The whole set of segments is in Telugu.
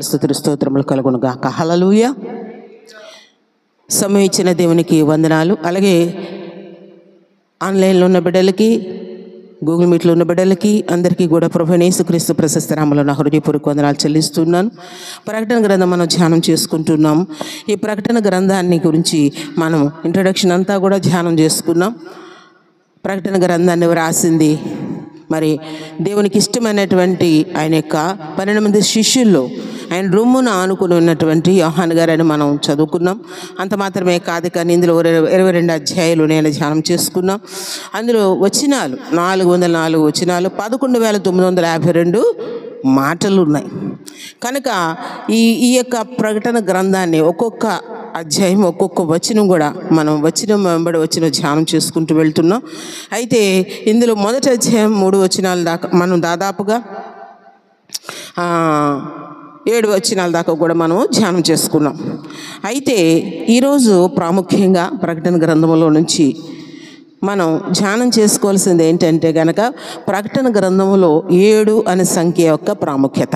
స్తుతి స్తోత్రములు కలుగును గాక. హల్లెలూయా. సమయం ఇచ్చిన దేవునికి వందనాలు. అలాగే ఆన్లైన్లో ఉన్న బిడ్డలకి, గూగుల్ మీట్లో ఉన్న బిడ్డలకి అందరికీ కూడా ప్రభువైన యేసుక్రీస్తు ప్రశస్త నామములో నా హృదయపూర్వక వందనాలు చెల్లిస్తున్నాను. ప్రకటన గ్రంథం మనం ధ్యానం చేసుకుంటున్నాం. ఈ ప్రకటన గ్రంథాన్ని గురించి మనం ఇంట్రడక్షన్ అంతా కూడా ధ్యానం చేసుకున్నాం. ప్రకటన గ్రంథాన్ని వ్రాసింది మరి దేవునికి ఇష్టమైనటువంటి ఆయన యొక్క 12 మంది శిష్యుల్లో ఆయన రొమ్మును ఆనుకుని ఉన్నటువంటి యోహాను గారని మనం చదువుకున్నాం. అంత మాత్రమే కాదు, కానీ ఇందులో 22 అధ్యాయాలు నేను ధ్యానం చేసుకున్నాం. అందులో వచనాలు 404 వచనాలు, 11,952 మాటలు ఉన్నాయి. కనుక ఈ యొక్క ప్రకటన గ్రంథాన్ని ఒక్కొక్క అధ్యాయం ఒక్కొక్క వచనం కూడా మనం వచనం వెంబడి వచ్చిన ధ్యానం చేసుకుంటూ వెళ్తున్నాం. అయితే ఇందులో మొదటి అధ్యాయం 3 వచనాల దాకా మనం దాదాపుగా 7 వచనాల దాకా కూడా మనం ధ్యానం చేసుకున్నాం. అయితే ఈరోజు ప్రాముఖ్యంగా ప్రకటన గ్రంథంలో నుంచి మనం ధ్యానం చేసుకోవాల్సింది ఏంటంటే కనుక ప్రకటన గ్రంథంలో 7 అనే సంఖ్య యొక్క ప్రాముఖ్యత.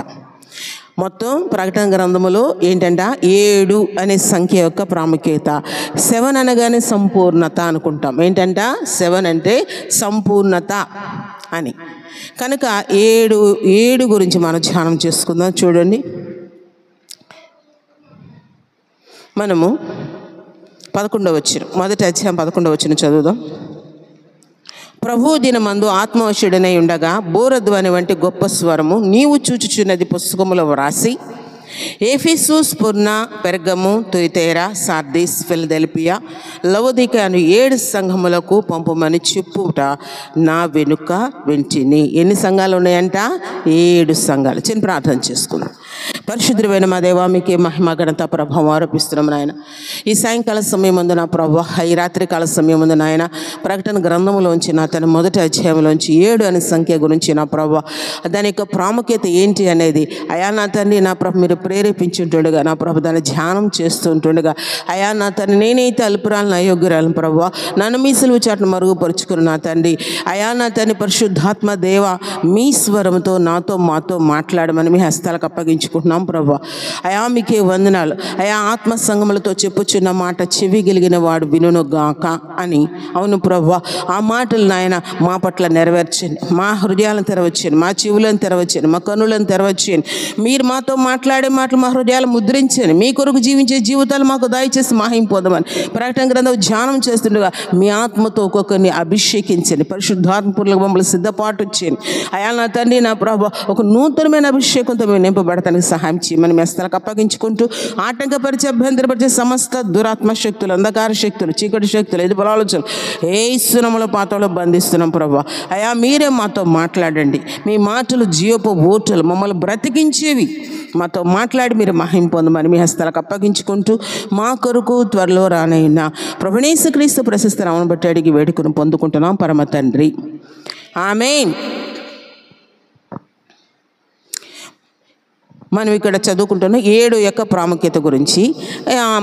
మొత్తం ప్రకటన గ్రంథములో ఏంటంటే 7 అనే సంఖ్య యొక్క ప్రాముఖ్యత. 7 అనగానే సంపూర్ణత అనుకుంటాం. ఏంటంట 7 అంటే సంపూర్ణత అని. కనుక 7 గురించి మనం ధ్యానం చేసుకుందాం. చూడండి, మనము 11వ వచనం, మొదటి అధ్యాయం 11వ వచనం చదువుదాం. ప్రభు దినమందు ఆత్మవశుడనై ఉండగా బోరధ్వని వంటి గొప్ప స్వరము నీవు చూచుచున్నది పుస్తకములో వ్రాసి Ephesus, Smyrna, Pergamum, Thyatira, Sardis, Philadelphia, Laodicea అను 7 సంఘములకు పంపమని చెప్పుట నా వెనుక వింటిని. ఎన్ని సంఘాలు ఉన్నాయంట? 7 సంఘాలు. చిన్న ప్రార్థన చేసుకుందాం. పరిశుద్ధుడైన మా దేవా, మీకే మహిమ ఘనత ప్రభావం ఆరోపిస్తున్నాం నాయన. ఈ సాయంకాల సమయం ముందు నా ప్రభా, ఈ రాత్రికాల సమయం ముందు నాయన ప్రకటన గ్రంథంలోంచి నా తన మొదటి అధ్యాయంలోంచి 7 అనే సంఖ్య గురించి నా ప్రభా, దాని యొక్క ప్రాముఖ్యత ఏంటి అనేది అయా నా తండ్రి నా ప్రభు మీరు ప్రేరేపించుంటుండగా నా ప్రభు దాన్ని ధ్యానం చేస్తుంటుండగా అయా నా తండ్రి నేనైతే అల్పురాలను అయోగ్యురాలను ప్రభు నన్ను మీ సిలువ చాటును మరుగుపరుచుకుని నా తండ్రి అయా నా తండ్రి పరిశుద్ధాత్మ దేవ మీ స్వరంతో నాతో మాతో మాట్లాడమని మీ హస్తాలకు అప్పగించుకుంటున్నాం ప్రభు. అయా మీకే వందనాలు. అయా ఆత్మ సంగములతో చెప్పుచున్న మాట చెవి గలిగిన వాడు వినును గాక అని. అవును ప్రభు, ఆ మాటలు నాయన మా పట్ల నెరవేర్చండి. మా హృదయాలను తెరవచ్చేయండి, మా చెవులను తెరవచ్చేయండి, మా కన్నులను తెరవచ్చేయండి. మీరు మాతో మాట్లాడే మాటలు మా హృదయాలు ముద్రించండి. మీ కొరకు జీవించే జీవితాలు మాకు దయచేసి మహిమ పొందమని ప్రకటన గ్రంథం ధ్యానం చేస్తుండగా మీ ఆత్మతో ఒక్కొక్కరిని అభిషేకించండి. పరిశుద్ధాత్మపురులకు మమ్మల్ని సిద్ధపాటు చేయండి. అయా నా తండ్రి నా ప్రభు ఒక నూతనమైన అభిషేకంతో మేము నింపబడటానికి సహాయం చేయమని మీ స్థలకు అప్పగించుకుంటూ ఆటంకపరిచే అభ్యంతరపరిచే సమస్త దురాత్మ శక్తులు, అంధకార శక్తులు, చీకటి శక్తులు, ఎదుపు ఆలోచనలు ఏసునామములో పాతలో బంధిస్తున్నాం ప్రభు. అయా మీరే మాతో మాట్లాడండి. మీ మాటలు జీవపు ఓటలు మమ్మల్ని బ్రతికించేవి. మాతో మాట్లాడి మీరు మహిమ పొందమని మీ హస్తాలకు అప్పగించుకుంటూ మా కొరకు త్వరలో రానైన ప్రభువైన యేసుక్రీస్తు ప్రశస్త నామమును బట్టి అడిగి వేడుకుని పొందుకుంటున్నాం పరమ తండ్రి, ఆమేన్. మనం ఇక్కడ చదువుకుంటున్న 7 యొక్క ప్రాముఖ్యత గురించి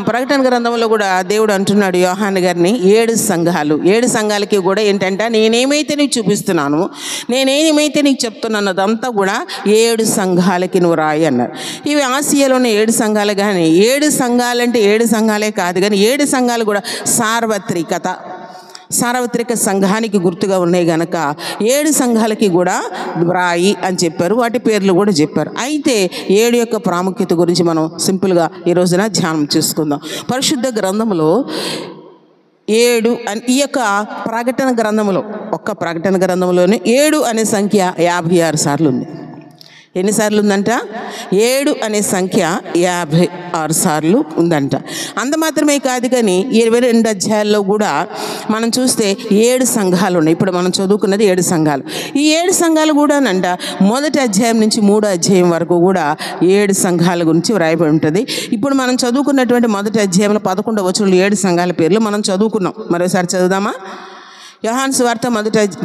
ప్రకటన గ్రంథంలో కూడా దేవుడు అంటున్నాడు యోహాను గారిని 7 సంఘాలు. 7 సంఘాలకి కూడా ఏంటంటే నేనేమైతే నీకు చూపిస్తున్నాను, నేనేమైతే నీకు చెప్తున్నాను అదంతా కూడా 7 సంఘాలకి నువ్వు రాయి అన్నారు. ఇవి ఆసియాలోని 7 సంఘాలు. కానీ 7 సంఘాలంటే 7 సంఘాలే కాదు, కానీ 7 సంఘాలు కూడా సార్వత్రిక సంఘానికి గుర్తుగా ఉన్నాయి కనుక 7 సంఘాలకి కూడా వ్రాయి అని చెప్పారు. వాటి పేర్లు కూడా చెప్పారు. అయితే 7 యొక్క ప్రాముఖ్యత గురించి మనం సింపుల్గా ఈ రోజున ధ్యానం చేసుకుందాం. పరిశుద్ధ గ్రంథంలో 7 అని ఈ యొక్క ప్రకటన గ్రంథంలో ఒక్క ప్రకటన గ్రంథంలోనే 7 అనే సంఖ్య 56 సార్లు ఉంది. ఎన్నిసార్లు ఉందంట? 7 అనే సంఖ్య 56 సార్లు ఉందంట. అంత మాత్రమే కాదు, కానీ 22 అధ్యాయాల్లో కూడా మనం చూస్తే 7 సంఘాలు ఉన్నాయి. ఇప్పుడు మనం చదువుకున్నది 7 సంఘాలు. ఈ 7 సంఘాలు కూడానంట మొదటి అధ్యాయం నుంచి 3వ అధ్యాయం వరకు కూడా 7 సంఘాల గురించి వ్రాయబడి ఉంటుంది. ఇప్పుడు మనం చదువుకున్నటువంటి మొదటి అధ్యాయంలో 11వ వచనంలో 7 సంఘాల పేర్లు మనం చదువుకున్నాం. మరోసారి చదువుదామా? యోహాను సువార్త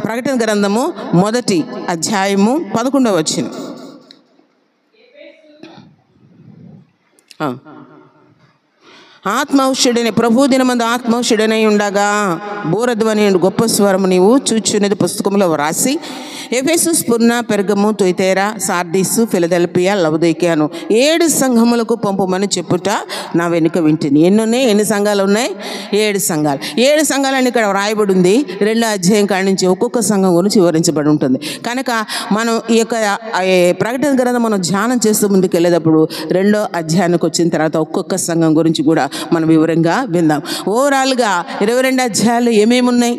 ప్రకటన గ్రంథము మొదటి అధ్యాయము 11వ వచనం. ఆత్మౌషుడని ప్రభు దినమందు ఆత్మౌషుడనై ఉండగా బోరధ్వని గొప్ప స్వరము నీవు చూచున్నది పుస్తకంలో వ్రాసి Ephesus, Smyrna, Pergamum, Thyatira, Sardis, Philadelphia, లవొదికీయను 7 సంఘములకు పంపమని చెప్పుట నా వెనుక వింటిని. ఎన్ని సంఘాలు ఉన్నాయి? 7 సంఘాలు. 7 సంఘాలని ఇక్కడ వ్రాయబడి ఉంది. 2వ అధ్యాయం కాడి నుంచి ఒక్కొక్క సంఘం గురించి వివరించబడి ఉంటుంది. కనుక మనం ఈ యొక్క ప్రకటన గ్రంథం మనం ధ్యానం చేస్తూ ముందుకు వెళ్ళేటప్పుడు 2వ అధ్యాయానికి వచ్చిన తర్వాత ఒక్కొక్క సంఘం గురించి కూడా మనం వివరంగా విందాం. ఓవరాల్గా 22 అధ్యాయాలు ఏమేమి ఉన్నాయి,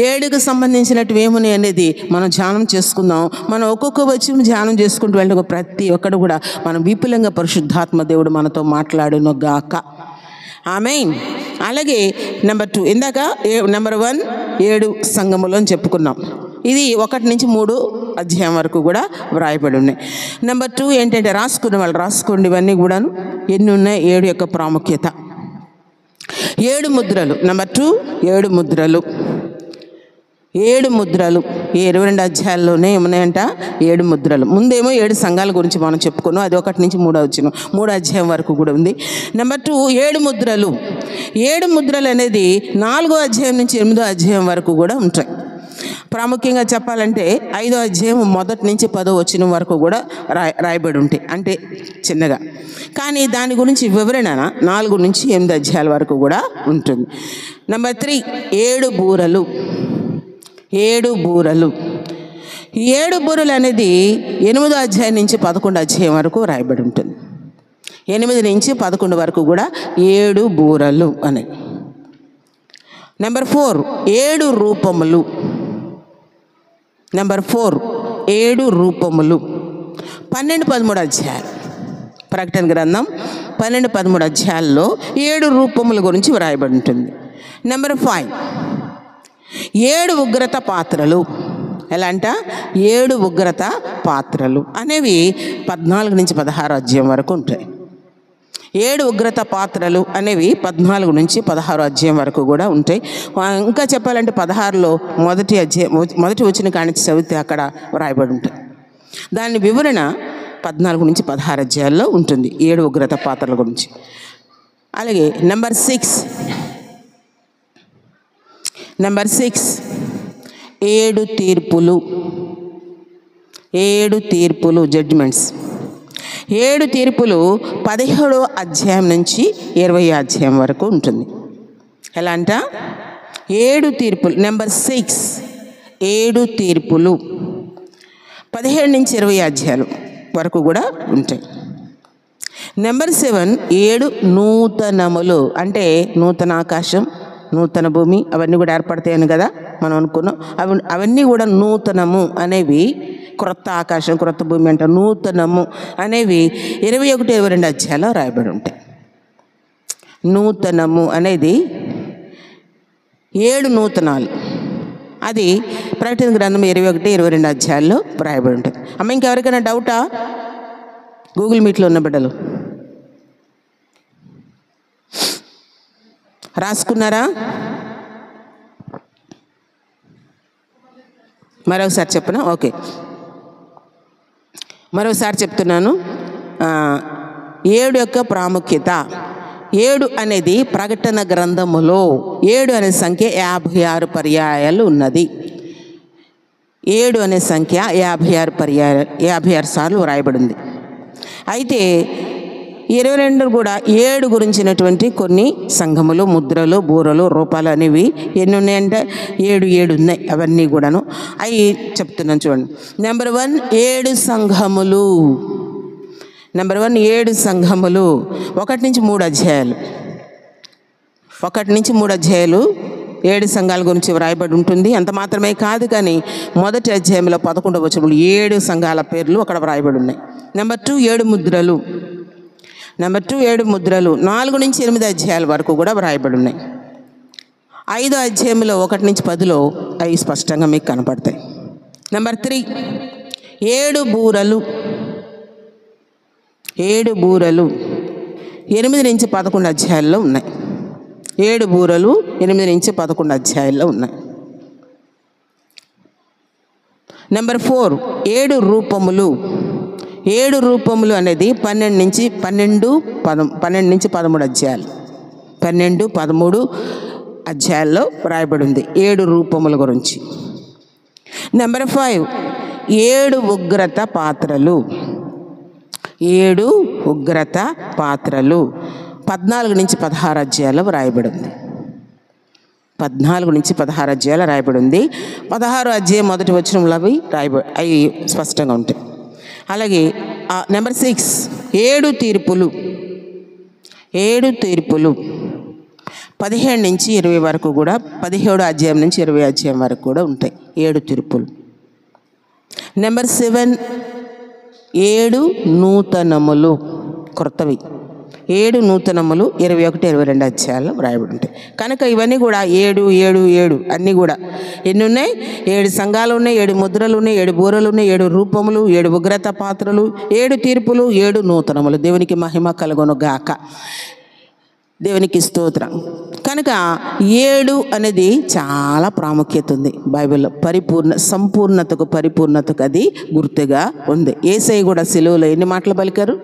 7కు సంబంధించినట్టు ఏమున్నాయి అనేది మనం ధ్యానం చేసుకుందాం. మనం ఒక్కొక్క వచ్చి ధ్యానం చేసుకుంటూ వెళ్ళి ప్రతి ఒక్కడు కూడా మనం విపులంగా పరిశుద్ధాత్మ దేవుడు మనతో మాట్లాడును గాక. ఆమేన్. అలాగే నెంబర్ 2, ఇందాక నెంబర్ 1 7 సంఘములు అని చెప్పుకున్నాం. ఇది 1 నుంచి 3 అధ్యాయం వరకు కూడా వ్రాయబడి ఉన్నాయి. నెంబర్ 2 ఏంటంటే రాసుకున్న వాళ్ళు రాసుకోండి ఇవన్నీ కూడాను ఎన్ని ఉన్నాయి, 7 యొక్క ప్రాముఖ్యత. 7 ముద్రలు. నెంబర్ 2 7 ముద్రలు. 7 ముద్రలు ఈ 22 అధ్యాయాల్లోనే ఏమున్నాయంట? 7 ముద్రలు. ముందేమో 7 సంఘాల గురించి మనం చెప్పుకున్నాం. అది 1 నుంచి 3 వచ్చిన 3 అధ్యాయం వరకు కూడా ఉంది. నెంబర్ 2 7 ముద్రలు. 7 ముద్రలు అనేది 4వ అధ్యాయం నుంచి 8వ అధ్యాయం వరకు కూడా ఉంటాయి. ప్రాముఖ్యంగా చెప్పాలంటే 5వ అధ్యాయం 1 నుంచి 10వ వచనం వరకు కూడా రాయబడి ఉంటాయి, అంటే చిన్నగా. కానీ దాని గురించి వివరణ 4 నుంచి 8 అధ్యాయాల వరకు కూడా ఉంటుంది. నెంబర్ 3 7 బూరలు. 7 బూరలు. ఈ 7 బూరలు అనేది 8వ అధ్యాయం నుంచి 11వ అధ్యాయం వరకు రాయబడి ఉంటుంది. 8 నుంచి 11 వరకు కూడా 7 బూరలు అనేది. నెంబర్ 4 7 రూపములు. నెంబర్ 4 7 రూపములు. 12-13 అధ్యాయాలు. ప్రకటన గ్రంథం 12-13 అధ్యాయాల్లో 7 రూపముల గురించి వ్రాయబడి ఉంటుంది. నెంబర్ 5 7 ఉగ్రత పాత్రలు. ఎలా అంట? 7 ఉగ్రత పాత్రలు అనేవి 14 నుంచి 16 అధ్యాయం వరకు ఉంటాయి. 7 ఉగ్రత పాత్రలు అనేవి 14 నుంచి 16 అధ్యాయం వరకు కూడా ఉంటాయి. ఇంకా చెప్పాలంటే 16లో మొదటి వచ్చిన కాడి నుంచి చదివితే అక్కడ వ్రాయబడి ఉంటాయి. దాని వివరణ 14 నుంచి 16 అధ్యాయాల్లో ఉంటుంది 7 ఉగ్రత పాత్రల గురించి. అలాగే నెంబర్ 6 7 తీర్పులు. 7 తీర్పులు, జడ్జిమెంట్స్. 7 తీర్పులు 17వ అధ్యాయం నుంచి 20వ అధ్యాయం వరకు ఉంటుంది. ఎలా అంట? 7 తీర్పులు. నెంబర్ 6 7 తీర్పులు 17 నుంచి 20 అధ్యాయాలు వరకు కూడా ఉంటాయి. నెంబర్ 7 7 నూతనములు. అంటే నూతన ఆకాశం, నూతన భూమి అవన్నీ కూడా ఏర్పడతాయని కదా మనం అనుకున్నాం. అవన్నీ కూడా నూతనము అనేవి, క్రొత్త ఆకాశం క్రొత్త భూమి అంటే నూతనము అనేవి 21-22 అధ్యాయాల్లో రాయబడి ఉంటాయి. నూతనము అనేది 7 నూతనాలు. అది ప్రకటన గ్రంథం 21-22 అధ్యాయాల్లో రాయబడి ఉంటాయి. అమ్మ ఇంకెవరికైనా డౌటా? గూగుల్ మీట్లో ఉన్న బిడ్డలు రాసుకున్నారా? మరొకసారి చెప్పనా? ఓకే, మరొకసారి చెప్తున్నాను. 7 యొక్క ప్రాముఖ్యత. 7 అనేది ప్రకటన గ్రంథములో 7 అనే సంఖ్య 56 పర్యాయాలు ఉన్నది. 7 అనే సంఖ్య 56 పర్యాయాలు 56 సార్లు వ్రాయబడింది. అయితే 22 కూడా 7 గురించినటువంటి కొన్ని సంఘములు, ముద్రలు, బూరలు, రూపాలు అనేవి ఎన్ని ఉన్నాయంటే 7 ఉన్నాయి. అవన్నీ కూడాను అవి చెప్తున్నాను చూడండి. నెంబర్ 1 7 సంఘములు. నెంబర్ 1 7 సంఘములు. 1 నుంచి 3 అధ్యాయాలు. 1 నుంచి 3 అధ్యాయాలు 7 సంఘాల గురించి వ్రాయబడి ఉంటుంది. అంత మాత్రమే కాదు, కానీ మొదటి అధ్యాయంలో 11వ వచనంలో 7 సంఘాల పేర్లు అక్కడ వ్రాయబడి ఉన్నాయి. నెంబర్ 2 7 ముద్రలు. నెంబర్ 2 7 ముద్రలు 4 నుంచి 8 అధ్యాయాల వరకు కూడా వ్రాయబడి ఉన్నాయి. 5వ అధ్యాయంలో 1 నుంచి 10లో అవి స్పష్టంగా మీకు కనపడతాయి. నెంబర్ 3 7 బూరలు. 7 బూరలు 8 నుంచి 11 అధ్యాయాల్లో ఉన్నాయి. 7 బూరలు 8 నుంచి 11 అధ్యాయాల్లో ఉన్నాయి. నెంబర్ 4 7 రూపములు. 7 రూపములు అనేది 12 నుంచి 13 అధ్యాయాలు. 12-13 అధ్యాయాల్లో రాయబడి ఉంది 7 రూపముల గురించి. నెంబర్ 5 7 ఉగ్రత పాత్రలు. 7 ఉగ్రత పాత్రలు 14-16 అధ్యాయాల్లో రాయబడింది. 14-16 అధ్యాయాలు రాయబడి ఉంది. 16 అధ్యాయం మొదటి వచనంలో అవి స్పష్టంగా ఉంటాయి. అలాగే నెంబర్ 6 7 తీర్పులు. 7 తీర్పులు 15-20 వరకు కూడా, 17 అధ్యాయం నుంచి 20 అధ్యాయం వరకు కూడా ఉంటాయి 7 తీర్పులు. నెంబర్ 7 7 నూతనములు, క్రొత్తవి. 7 నూతనములు 21-22 అధ్యాయాలు రాయబడి ఉంటాయి. కనుక ఇవన్నీ కూడా 7 7 7 అన్నీ కూడా ఎన్ని ఉన్నాయి? 7 సంఘాలు ఉన్నాయి, 7 ముద్రలు ఉన్నాయి, 7 బూరలు ఉన్నాయి, 7 రూపములు, 7 ఉగ్రత పాత్రలు, 7 తీర్పులు, 7 నూతనములు. దేవునికి మహిమ కలుగును గాక. దేవునికి స్తోత్రం. కనుక 7 అనేది చాలా ప్రాముఖ్యత ఉంది బైబిల్లో. సంపూర్ణతకు, పరిపూర్ణతకు అది గుర్తుగా ఉంది. యేసయ్య కూడా సిలువలో ఎన్ని మాటలు పలికారు?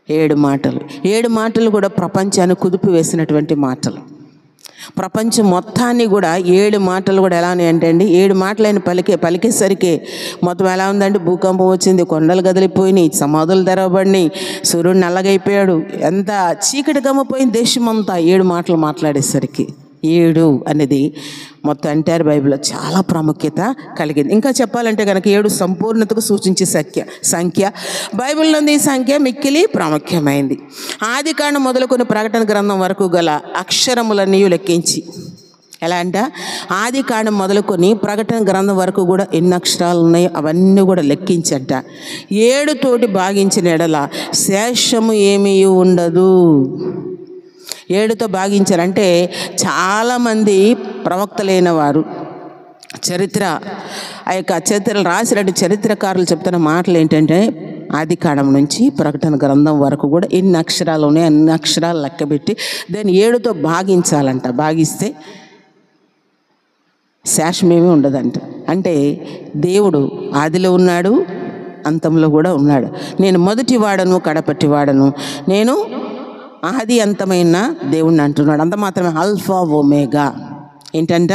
7 మాటలు. 7 మాటలు కూడా ప్రపంచాన్ని కుదిపి వేసినటువంటి మాటలు. ప్రపంచం మొత్తాన్ని కూడా 7 మాటలు కూడా ఎలా ఉన్నాయంటే అండి, 7 మాటలు ఆయన పలికేసరికి మొత్తం ఎలా ఉందంటే, భూకంపం వచ్చింది, కొండలు కదిలిపోయినాయి, సమాధులు తెరవబడినాయి, సూర్యుడు నల్లగైపోయాడు, ఎంత చీకటి గమ్మపోయింది దేశం అంతా 7 మాటలు మాట్లాడేసరికి. 7 అనేది మొత్తం ఎంటైర్ బైబిల్లో చాలా ప్రాముఖ్యత కలిగింది. ఇంకా చెప్పాలంటే కనుక 7 సంపూర్ణతకు సూచించే సంఖ్య. బైబిల్లోని ఈ సంఖ్య మిక్కిలి ప్రాముఖ్యమైంది. ఆదికాండం మొదలుకొని ప్రకటన గ్రంథం వరకు గల అక్షరములన్నీ లెక్కించి, ఎలా అంట, ఆదికాండం మొదలుకొని ప్రకటన గ్రంథం వరకు కూడా ఎన్ని అక్షరాలు ఉన్నాయో అవన్నీ కూడా లెక్కించంట. 7 తోటి భాగించిన ఎడల శేషము ఏమీ ఉండదు. 7తో భాగించారంటే చాలామంది ప్రవక్తలైన వారు, చరిత్రలు రాసినట్టు చరిత్రకారులు చెప్తున్న మాటలు ఏంటంటే, ఆదికాండం నుంచి ప్రకటన గ్రంథం వరకు కూడా ఎన్ని అక్షరాలు ఉన్నాయి అన్ని అక్షరాలు లెక్కబెట్టి దాన్ని 7తో భాగించాలంట. భాగిస్తే శేషమేమీ ఉండదంట. అంటే దేవుడు ఆదిలో ఉన్నాడు, అంతంలో కూడా ఉన్నాడు. నేను మొదటి వాడను, కడపటి వాడను, నేను ఆది అంతమైన దేవుణ్ణి అంటున్నాడు. అంత మాత్రమే. ఆల్ఫా ఒమేగా ఏంటంట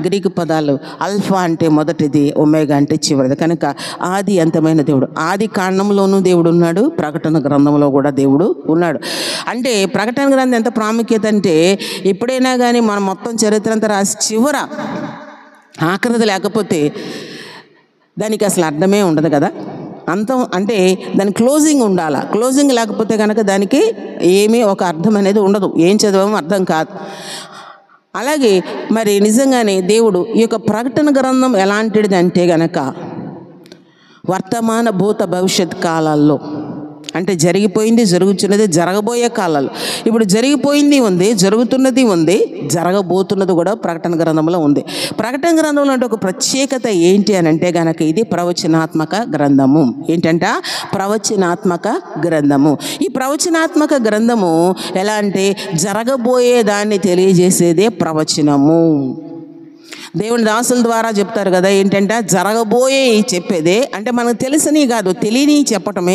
గ్రీకు పదాలు. ఆల్ఫా అంటే మొదటిది, ఒమేగా అంటే చివరిది. కనుక ఆది అంతమైన దేవుడు. ఆది కాండంలోనూ దేవుడు ఉన్నాడు, ప్రకటన గ్రంథంలో కూడా దేవుడు ఉన్నాడు. అంటే ప్రకటన గ్రంథం ఎంత ప్రాముఖ్యత అంటే, ఎప్పుడైనా కానీ మనం మొత్తం చరిత్ర అంతా రాసి చివర ఆఖరిది లేకపోతే దానికి అసలు అర్థమే ఉండదు కదా. అంతం అంటే దాని క్లోజింగ్ ఉండాలి. క్లోజింగ్ లేకపోతే కనుక దానికి ఏమీ ఒక అర్థం అనేది ఉండదు. ఏం చదవమో అర్థం కాదు. అలాగే మరి నిజంగానే దేవుడు ఈ యొక్క ప్రకటన గ్రంథం ఎలాంటిది అంటే గనక, వర్తమాన భూత భవిష్యత్ కాలాల్లో, అంటే జరిగిపోయింది, జరుగుతున్నది, జరగబోయే కాలాలు. ఇప్పుడు జరిగిపోయింది ఉంది, జరుగుతున్నది ఉంది, జరగబోతున్నది కూడా ప్రకటన గ్రంథంలో ఉంది. ప్రకటన గ్రంథంలో అంటే ఒక ప్రత్యేకత ఏంటి అని అంటే గనక, ఇది ప్రవచనాత్మక గ్రంథము. ఏంటంట? ప్రవచనాత్మక గ్రంథము. ఈ ప్రవచనాత్మక గ్రంథము ఎలా అంటే, జరగబోయే దాన్ని తెలియజేసేదే ప్రవచనము. దేవుని దాసుల ద్వారా చెప్తారు కదా, ఏంటంటే జరగబోయే చెప్పేదే. అంటే మనకు తెలిసినవి కాదు, తెలియని చెప్పటమే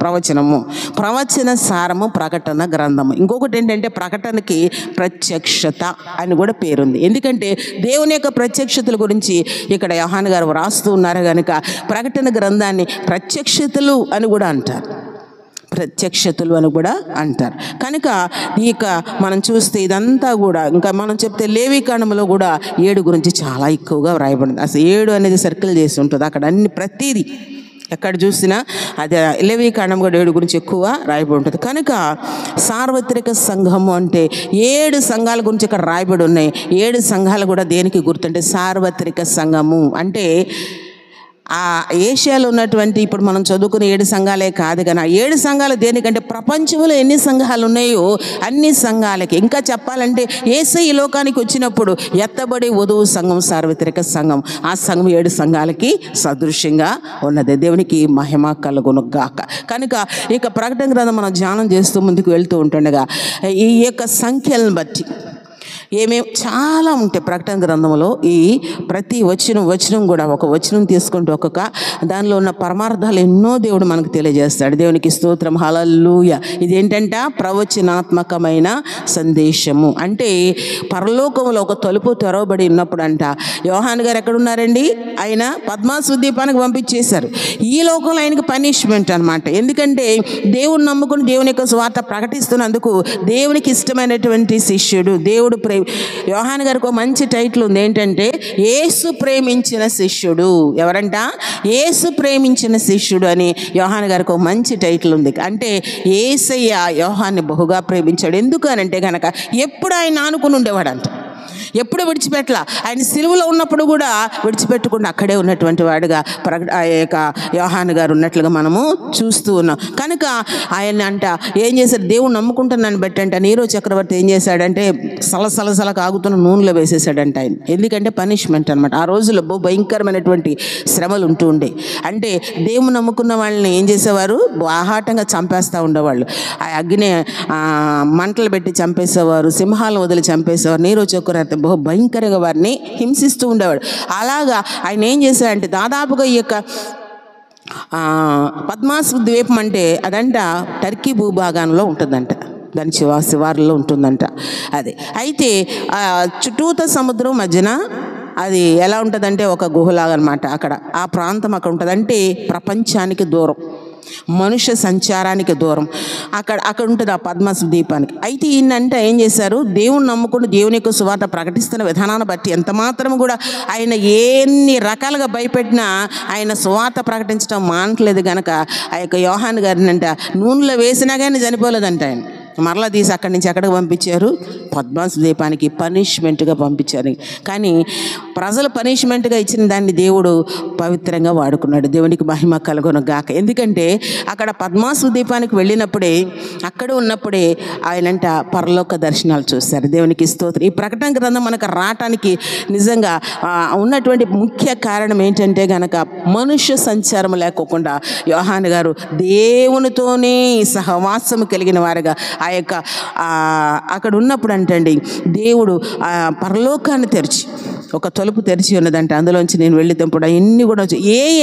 ప్రవచనము. ప్రవచన సారము ప్రకటన గ్రంథము. ఇంకొకటి ఏంటంటే, ప్రకటనకి ప్రత్యక్షత అని కూడా పేరుంది. ఎందుకంటే దేవుని యొక్క ప్రత్యక్షతల గురించి ఇక్కడ యోహాను గారు వ్రాస్తూ ఉన్నారు కనుక ప్రకటన గ్రంథాన్ని ప్రత్యక్షతలు అని కూడా అంటారు. ప్రత్యక్షతలు అని కూడా అంటారు. కనుక ఇక మనం చూస్తే ఇదంతా కూడా, ఇంకా మనం చెప్తే లేవీకాండంలో కూడా 7 గురించి చాలా ఎక్కువగా వ్రాయబడింది. అసలు 7 అనేది సర్కిల్ చేసి ఉంటుంది అక్కడ. అన్ని ప్రతిదీ ఎక్కడ చూసినా అది లేవీకాండం కూడా 7 గురించి ఎక్కువ రాయబడి ఉంటుంది. కనుక సార్వత్రిక సంఘము అంటే 7 సంఘాల గురించి ఇక్కడ రాయబడి ఉన్నాయి. 7 సంఘాలు కూడా దేనికి గుర్తుంటే సార్వత్రిక సంఘము అంటే ఆ ఏషియాలో ఉన్నటువంటి ఇప్పుడు మనం చదువుకునే 7 సంఘాలే కాదు కానీ ఆ 7 సంఘాలు దేనికంటే ప్రపంచంలో ఎన్ని సంఘాలు ఉన్నాయో అన్ని సంఘాలకి. ఇంకా చెప్పాలంటే యేసయ్య ఈ లోకానికి వచ్చినప్పుడు ఎత్తబడి వధువు సంఘం, సార్వత్రిక సంఘం, ఆ సంఘం 7 సంఘాలకి సదృశ్యంగా ఉన్నది. దేవునికి మహిమ కలుగును గాక. కనుక ఇక ప్రకటన గ్రంథం మనం ధ్యానం చేస్తూ ముందుకు వెళ్తూ ఉంటుండగా ఈ యొక్క సంఖ్యలను బట్టి చాలా ఉంటాయి ప్రకటన గ్రంథంలో. ఈ ప్రతి వచనం కూడా ఒక వచనం తీసుకుంటూ ఒక్కొక్క దానిలో ఉన్న పరమార్థాలు ఎన్నో దేవుడు మనకు తెలియజేస్తాడు. దేవునికి స్తోత్రం, హల్లెలూయా. ఇదేంటంట? ప్రవచనాత్మకమైన సందేశము. అంటే పరలోకంలో ఒక తలుపు తెరవబడి ఉన్నప్పుడు అంట యోహాను గారు ఎక్కడున్నారండి? ఆయన పద్మాసు ద్వీపానికి పంపించేశారు. ఈ లోకంలో ఆయనకి పనిష్మెంట్ అనమాట. ఎందుకంటే దేవుని నమ్ముకుని దేవుని యొక్క సువార్త ప్రకటిస్తున్నందుకు దేవునికి ఇష్టమైనటువంటి శిష్యుడు. యోహాను గారికి ఒక మంచి టైటిల్ ఉంది, ఏంటంటే యేసు ప్రేమించిన శిష్యుడు. ఎవరంట? యేసు ప్రేమించిన శిష్యుడు అని యోహాను గారికి ఒక మంచి టైటిల్ ఉంది. అంటే యేసయ్య యోహాన్ని బహుగా ప్రేమించాడు. ఎందుకు అని అంటే కనుక ఎప్పుడు ఆయన ఆనుకుని ఉండేవాడంట, ఎప్పుడు విడిచిపెట్టలా. ఆయన సిలువలో ఉన్నప్పుడు కూడా విడిచిపెట్టకుండా అక్కడే ఉన్నటువంటి వాడుగా ఆ యొక్క యోహాను గారు ఉన్నట్లుగా మనము చూస్తూ ఉన్నాం. కనుక ఆయన అంట ఏం చేశాడు? దేవుడు నమ్ముకుంటున్నాను బట్టి అంట నీరో చక్రవర్తి ఏం చేశాడంటే సలసల కాగుతున్న నూనెలో వేసేసాడంట ఆయన. ఎందుకంటే పనిష్మెంట్ అనమాట. ఆ రోజుల్లో భయంకరమైనటువంటి శ్రమలు ఉంటూ ఉండే. అంటే దేవుడు నమ్ముకున్న వాళ్ళని ఏం చేసేవారు? ఆహాటంగా చంపేస్తూ ఉండేవాళ్ళు. ఆ అగ్ని మంటలు పెట్టి చంపేసేవారు, సింహాలను వదిలి చంపేసేవారు. నీరో చక్రవర్తి బహు భయంకరంగా వారిని హింసిస్తూ ఉండేవాడు. అలాగా ఆయన ఏం చేశాడంటే దాదాపుగా ఈ యొక్క పద్మాసు ద్వీపం అంటే అదంట టర్కీ భూభాగంలో ఉంటుందంట, దాని శివారులో ఉంటుందంట అది. అయితే చుట్టూత సముద్రం మధ్యన అది ఎలా ఉంటుందంటే ఒక గుహలాగా అనమాట. అక్కడ ఆ ప్రాంతం అక్కడ ఉంటుంది. అంటే ప్రపంచానికి దూరం, మనుష్య సంచారానికి దూరం అక్కడ ఉంటుంది ఆ పద్మాసు ద్వీపానికి. అయితే ఈయనంటే ఏం చేశారు? దేవుని నమ్ముకుని దేవుని యొక్క సువార్త ప్రకటిస్తున్న విధానాన్ని బట్టి ఎంత మాత్రం కూడా ఆయన ఎన్ని రకాలుగా భయపెట్టినా ఆయన సువార్త ప్రకటించడం మానట్లేదు. కనుక ఆ యొక్క యోహాను గారిని అంట నూనెలో వేసినా కానీ చనిపోలేదంట. ఆయన మరలా తీసి అక్కడి నుంచి ఎక్కడికి పంపించారు? పద్మాసు ద్వీపానికి పనిష్మెంట్గా పంపించారు. కానీ ప్రజలు పనిష్మెంట్గా ఇచ్చిన దాన్ని దేవుడు పవిత్రంగా వాడుకున్నాడు. దేవునికి మహిమ కలుగును గాక. ఎందుకంటే అక్కడ పద్మాసు ద్వీపానికి వెళ్ళినప్పుడే, అక్కడ ఉన్నప్పుడే ఆయనంట పరలోక దర్శనాలు చూశారు. దేవునికి స్తోత్రం. ఈ ప్రకటన గ్రంథం మనకు రావటానికి నిజంగా ఉన్నటువంటి ముఖ్య కారణం ఏంటంటే గనక మనుష్య సంచారం లేకోకుండా యోహాను గారు దేవునితోనే సహవాసము కలిగిన వారుగా ఆ యొక్క అక్కడ ఉన్నప్పుడు అంటండి దేవుడు పరలోకాన్ని తెరిచి ఒక తలుపు తెరిచి ఉన్నదంటే అందులోంచి నేను వెళ్ళినప్పుడు అవన్నీ కూడా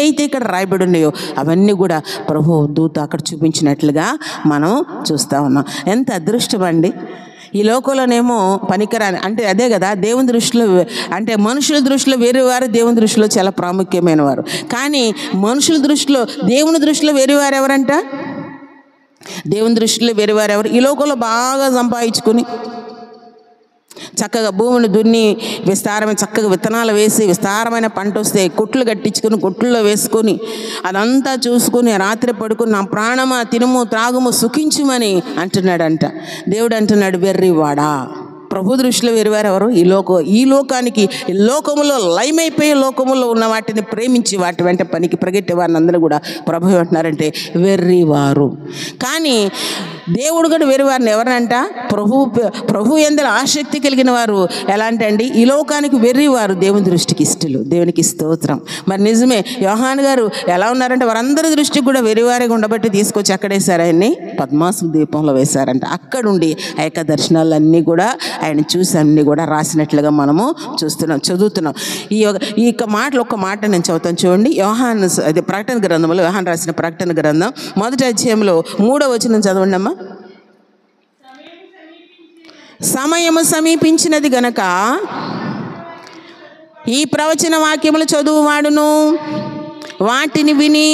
అయితే ఇక్కడ రాయబడి ఉన్నాయో అవన్నీ కూడా ప్రభు దూత అక్కడ చూపించినట్లుగా మనం చూస్తూ ఉన్నాం. ఎంత అదృష్టం అండి! ఈ లోకంలోనేమో పనికిరాని అంటే అదే కదా, దేవుని దృష్టిలో అంటే మనుషుల దృష్టిలో వేరేవారు, దేవుని దృష్టిలో చాలా ప్రాముఖ్యమైన వారు. కానీ మనుషుల దృష్టిలో దేవుని దృష్టిలో వేరేవారు ఎవరంట? దేవుని దృష్టిలో వేరేవారు ఎవరు? ఈ లోకంలో బాగా సంపాదించుకుని చక్కగా భూమిని దున్ని విస్తారమైన చక్కగా విత్తనాలు వేసి విస్తారమైన పంట వస్తే కొట్లు కట్టించుకుని కొట్లలో వేసుకొని అదంతా చూసుకుని రాత్రి పడుకుని నా ప్రాణమా తినుము త్రాగుము సుఖించుమని అంటున్నాడంట. దేవుడు అంటున్నాడు వెర్రివాడా. ప్రభు దృష్టిలో వేరువారు ఎవరు? ఈ లోకానికి లోకములో లయమైపోయే లోకములో ఉన్న వాటిని ప్రేమించి వాటి వెంట పనికి ప్రగెట్టే వారిని అందరూ కూడా ప్రభు అంటున్నారంటే వెర్రివారు. కానీ దేవుడు కూడా వేరువారిని ఎవరంట? ప్రభు యందు ఆసక్తి కలిగిన వారు ఎలాంటి అండి? ఈ లోకానికి వెర్రివారు, దేవుని దృష్టికి ఇష్టలు. దేవునికి స్తోత్రం. మరి నిజమే యోహాను గారు ఎలా ఉన్నారంటే వారందరి దృష్టికి కూడా వెర్రివారిగా ఉండబట్టి తీసుకొచ్చి అక్కడేసారు, ఆయన్ని పద్మాసు ద్వీపంలో వేశారంట. అక్కడుండి ఆ యొక్క దర్శనాలన్నీ కూడా ఆయన చూసి అన్నీ కూడా రాసినట్లుగా మనము చదువుతున్నాం. ఈ యొక్క మాటలు ఒక్క మాట నేను చదువుతాను చూడండి. యోహాను అది ప్రకటన గ్రంథంలో యోహాను రాసిన ప్రకటన గ్రంథం 1వ అధ్యాయంలో 3వ వచనం చదవండి అమ్మా. సమయము సమీపించినది గనక ఈ ప్రవచన వాక్యములు చదువువాడును వాటిని విని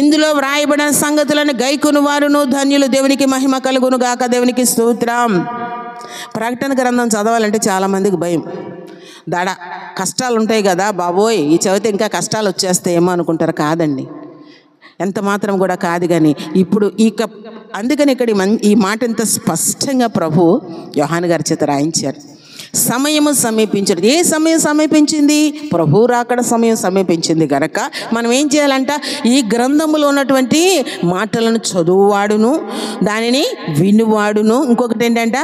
ఇందులో వ్రాయబడిన సంగతులను గైకొను వారును ధన్యులు. దేవునికి మహిమ కలుగును గాక. దేవునికి స్తోత్రం. ప్రకటన గ్రంథం చదవాలంటే చాలామందికి భయం, దడ, కష్టాలు ఉంటాయి కదా బాబోయ్ ఈ చదివితే ఇంకా కష్టాలు వచ్చేస్తాయేమో అనుకుంటారు. కాదండి, ఎంత మాత్రం కూడా కాదు. కానీ ఇప్పుడు అందుకని ఇక్కడ ఈ మాట ఎంత స్పష్టంగా ప్రభు యోహాను గారి చేత రాయించారు. సమయము సమీపించదు. ఏ సమయం సమీపించింది? ప్రభు రాకడ సమయం సమీపించింది కనుక మనం ఏం చేయాలంట? ఈ గ్రంథములో ఉన్నటువంటి మాటలను చదువువాడును దానిని వినువాడును, ఇంకొకటి ఏంటంట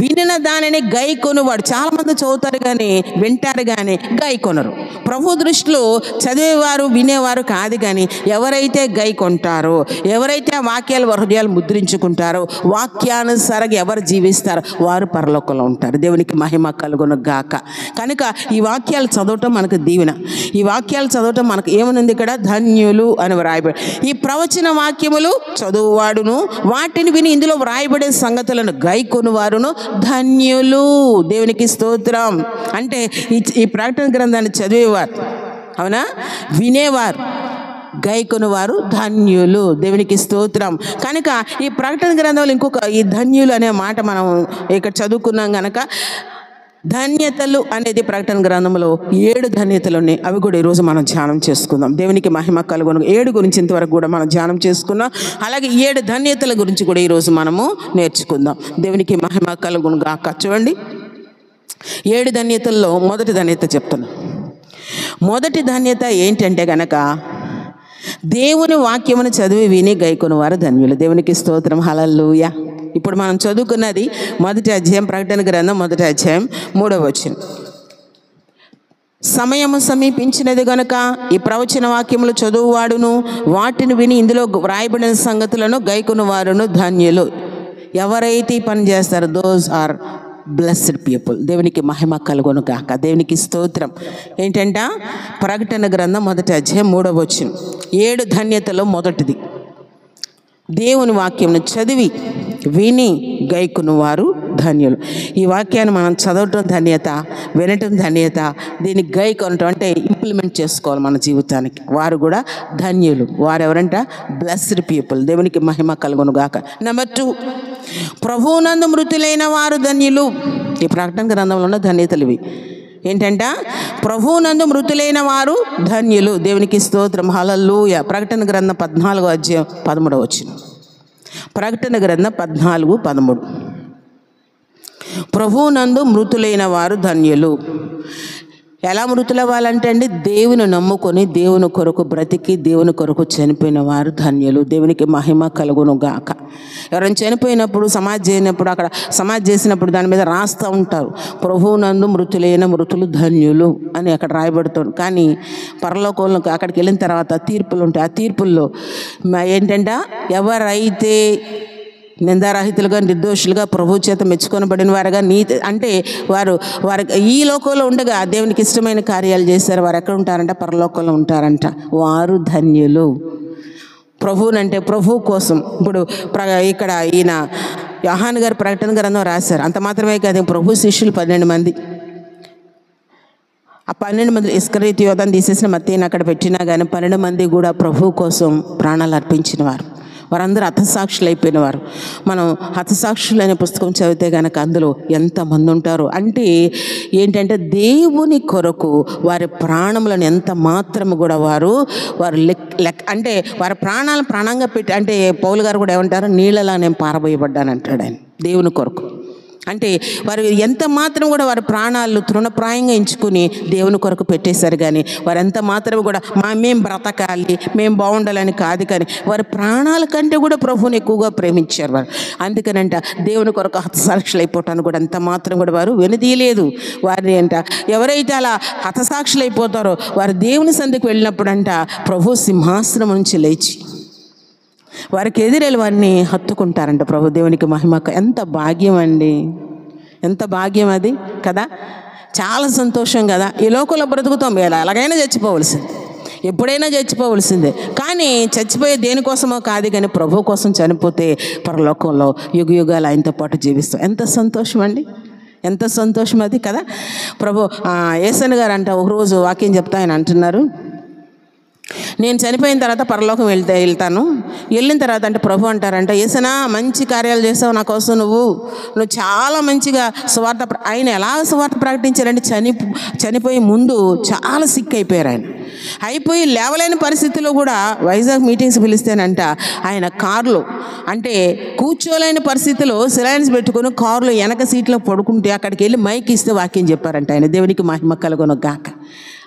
వినిన దానిని గైకొనువాడు. చాలామంది చదువుతారు కానీ వింటారు కానీ గైకొనరు. ప్రభు దృష్టిలో చదివేవారు వినేవారు కాదు, కానీ ఎవరైతే గైకొంటారో, ఎవరైతే ఆ వాక్యాలు హృదయాలు ముద్రించుకుంటారో, వాక్యానుసారంగా ఎవరు జీవిస్తారో వారు పరలోకంలో ఉంటారు. దేవునికి మహిమ కలుగును గాక. కనుక ఈ వాక్యాలు చదవటం మనకు దీవెన. ఈ వాక్యాలు చదవటం మనకు ఏమనుంది ఇక్కడ? ధన్యులు అని వ్రాయబడి. ఈ ప్రవచన వాక్యములు చదువువాడును వాటిని విని ఇందులో వ్రాయబడే సంగతులను గైకొను వారును ధన్యులు. దేవునికి స్తోత్రం. అంటే ఈ ప్రకటన గ్రంథాన్ని చదివేవారు, అవునా, వినేవారు, గైకొను వారు ధన్యులు. దేవునికి స్తోత్రం. కనుక ఈ ప్రకటన గ్రంథంలో ఇంకొక ఈ ధన్యులు అనే మాట మనం ఇక్కడ చదువుకున్నాం కనుక ధన్యతలు అనేది ప్రకటన గ్రంథంలో 7 ధన్యతలు ఉన్నాయి. అవి కూడా ఈరోజు మనం ధ్యానం చేసుకుందాం. దేవునికి మహిమ కలుగును. 7 గురించి ఇంతవరకు కూడా మనం ధ్యానం చేసుకున్నాం. అలాగే 7 ధన్యతల గురించి కూడా ఈరోజు మనము నేర్చుకుందాం. దేవునికి మహిమ కలుగును గాక. చూడండి, 7 ధన్యతల్లో మొదటి ధన్యత చెప్తున్నాం. మొదటి ధన్యత ఏంటంటే గనక దేవుని వాక్యమును చదివి విని గైకొను వారు ధన్యులు. దేవునికి స్తోత్రం. హల్లెలూయా. ఇప్పుడు మనం చదువుకున్నది మొదటి అధ్యాయం, ప్రకటన గ్రంథం మొదటి అధ్యాయం 3వ వచనం. సమయము సమీపించినది గనుక ఈ ప్రవచన వాక్యములు చదువువాడును వాటిని విని ఇందులో వ్రాయబడిన సంగతులను గైకొను వారును ధన్యులు. ఎవరైతే ఈ పని చేస్తారో దోస్ ఆర్ బ్లెస్డ్ పీపుల్. దేవునికి మహిమ కలుగును గాక. దేవునికి స్తోత్రం. ఏంటంట? ప్రకటన గ్రంథం మొదటి అధ్యాయం 3వ వచనం. 7 ధన్యతలో మొదటిది దేవుని వాక్యంను చదివి విని గైకొను వారు ధన్యులు. ఈ వాక్యాన్ని మనం చదవటం ధన్యత, వినటం ధన్యత, దీన్ని గైకొనటం అంటే ఇంప్లిమెంట్ చేసుకోవాలి మన జీవితానికి. వారు కూడా ధన్యులు. వారు ఎవరంట? Blessed people. దేవునికి మహిమ కలుగును గాక. నెంబర్ 2, ప్రభువునందు మృతులైన వారు ధన్యులు. ఈ ప్రకటన గ్రంథంలో ఉన్న ధన్యతలు ఇవి. ఏంటంట? ప్రభువునందు మృతులైన వారు ధన్యులు. దేవునికి స్తోత్రం. హల్లెలూయా. ప్రకటన గ్రంథం 14వ అధ్యాయం 13వ వచనం. ప్రకటన గ్రంథం 14:13. ప్రభువునందు మృతులైన వారు ధన్యులు. ఎలా మృతులవ్వాలంటే అండి, దేవుని నమ్ముకొని దేవుని కొరకు బ్రతికి దేవుని కొరకు చనిపోయిన వారు ధన్యులు. దేవునికి మహిమ కలుగును గాక. ఎవరైనా చనిపోయినప్పుడు సమాధి చేయనప్పుడు అక్కడ సమాధి చేసినప్పుడు దాని మీద రాస్తూ ఉంటారు, ప్రభువునందు మృతులైన మృతులు ధన్యులు అని అక్కడ రాయబడుతుంది. కానీ పరలోకంలో అక్కడికి వెళ్ళిన తర్వాత తీర్పులు ఉంటాయి. ఆ తీర్పుల్లో ఏంటంటే ఎవరైతే నిందారహితులుగా నిర్దోషులుగా ప్రభు చేత మెచ్చుకొనబడిన వారుగా నీతి అంటే వారు ఈ లోకంలో ఉండగా దేవునికి ఇష్టమైన కార్యాలు చేశారు. వారు ఎక్కడ ఉంటారంట? పరలోకంలో ఉంటారంట. వారు ధన్యులు. ప్రభువునంటే ప్రభు కోసం. ఇప్పుడు ఇక్కడ ఈయన యోహాను గారు ప్రకటన గ్రంథం రాశారు. అంత మాత్రమే కాదు, ప్రభు శిష్యులు 12 మంది. ఆ 12 మంది ఇస్కరియోతు యోధాను తీసేసిన మత్తయిని అక్కడ పెట్టినా కానీ 12 మంది కూడా ప్రభు కోసం ప్రాణాలు అర్పించిన వారు. వారందరూ హతసాక్షులు అయిపోయిన వారు. మనం హతసాక్షులు అనే పుస్తకం చదివితే కనుక అందులో ఎంతమంది ఉంటారు అంటే ఏంటంటే దేవుని కొరకు వారి ప్రాణములను ఎంత మాత్రము కూడా వారు అంటే వారి ప్రాణాలను ప్రాణంగా పెట్టి, అంటే పౌలు గారు కూడా ఏమంటారు, నీళ్ళలా నేను పారబోయబడ్డాను అంటాడు ఆయన దేవుని కొరకు. అంటే వారు ఎంత మాత్రం కూడా వారి ప్రాణాలు తృణప్రాయంగా ఎంచుకుని దేవుని కొరకు పెట్టేశారు. కానీ వారు ఎంత మాత్రం కూడా మేము బ్రతకాలి, మేము బాగుండాలని కాదు, కానీ వారి ప్రాణాల కంటే కూడా ప్రభువుని ఎక్కువగా ప్రేమించారు వారు. అందుకనంట దేవుని కొరకు హతసాక్షులు అయిపోవటానికి కూడా ఎంత మాత్రం కూడా వారు వెనుదీయలేదు. వారిని అంట ఎవరైతే అలా హతసాక్షులు అయిపోతారో వారు దేవుని సంధికి వెళ్ళినప్పుడు అంట ప్రభు సింహాసనం నుంచి లేచి వారికి ఎదురెళ్ళి వారిని హత్తుకుంటారంట ప్రభు. దేవునికి మహిమ. ఎంత భాగ్యం అండి, ఎంత భాగ్యం అది కదా. చాలా సంతోషం కదా. ఈ లోకంలో బ్రతుకుతాం, ఎలాగైనా చచ్చిపోవలసింది, ఎప్పుడైనా చచ్చిపోవలసిందే. కానీ చచ్చిపోయే దేనికోసమో కాదు, కానీ ప్రభు కోసం చనిపోతే పరలోకంలో యుగయుగాలు ఆయనతో పాటు జీవిస్తాం. ఎంత సంతోషం అండి, ఎంత సంతోషం అది కదా. ప్రభు యేసన్న గారు అంట ఒకరోజు వాక్యం చెప్తా ఆయన అంటున్నారు, నేను చనిపోయిన తర్వాత పరలోకం వెళ్తాను. వెళ్ళిన తర్వాత అంటే ప్రభు అంటారంట, యేసన్నా మంచి కార్యాలు చేస్తావు నా కోసం, నువ్వు చాలా మంచిగా సువార్త. ఆయన ఎలా సువార్త ప్రకటించారంటే చనిపోయే ముందు చాలా సిక్ అయిపోయారు. ఆయన అయిపోయి లేవలేని పరిస్థితుల్లో కూడా వైజాగ్ మీటింగ్స్ పిలిస్తేనంట ఆయన కారులో అంటే కూర్చోలేని పరిస్థితిలో సిలైన్స్ పెట్టుకుని కారులో వెనక సీట్లో పడుకుంటే అక్కడికి వెళ్ళి మైక్ ఇస్తే వాక్యం చెప్పారంట ఆయన. దేవునికి మహిమ కలుగును గాక.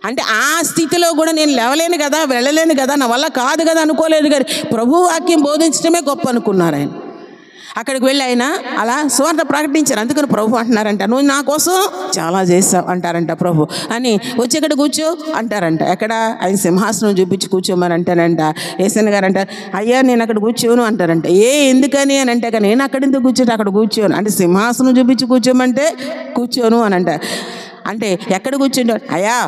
అంటే ఆ స్థితిలో కూడా నేను లేవలేను కదా, వెళ్ళలేను కదా, నా వల్ల కాదు కదా అనుకోలేదు, కానీ ప్రభు వాక్యం బోధించడమే గొప్ప అనుకున్నారు ఆయన. అక్కడికి వెళ్ళి ఆయన అలా సువార్త ప్రకటించారు. అందుకని ప్రభు అంటున్నారంట, నువ్వు నా కోసం చాలా చేస్తావు అంటారంట ప్రభు. అని వచ్చి ఇక్కడ కూర్చో అంటారంట. ఎక్కడ ఆయన సింహాసనం చూపించి కూర్చోమని అంటారంట. ఏసన్ గారు అంటారు, అయ్యా నేను అక్కడ కూర్చోను అంటారంట. ఎందుకని అని అంటే, నేను అక్కడ ఎందుకు కూర్చోను, అక్కడ కూర్చోను అంటే సింహాసనం చూపించి కూర్చోమంటే కూర్చోను అని అంటే ఎక్కడ కూర్చుంటాడు, అయ్యా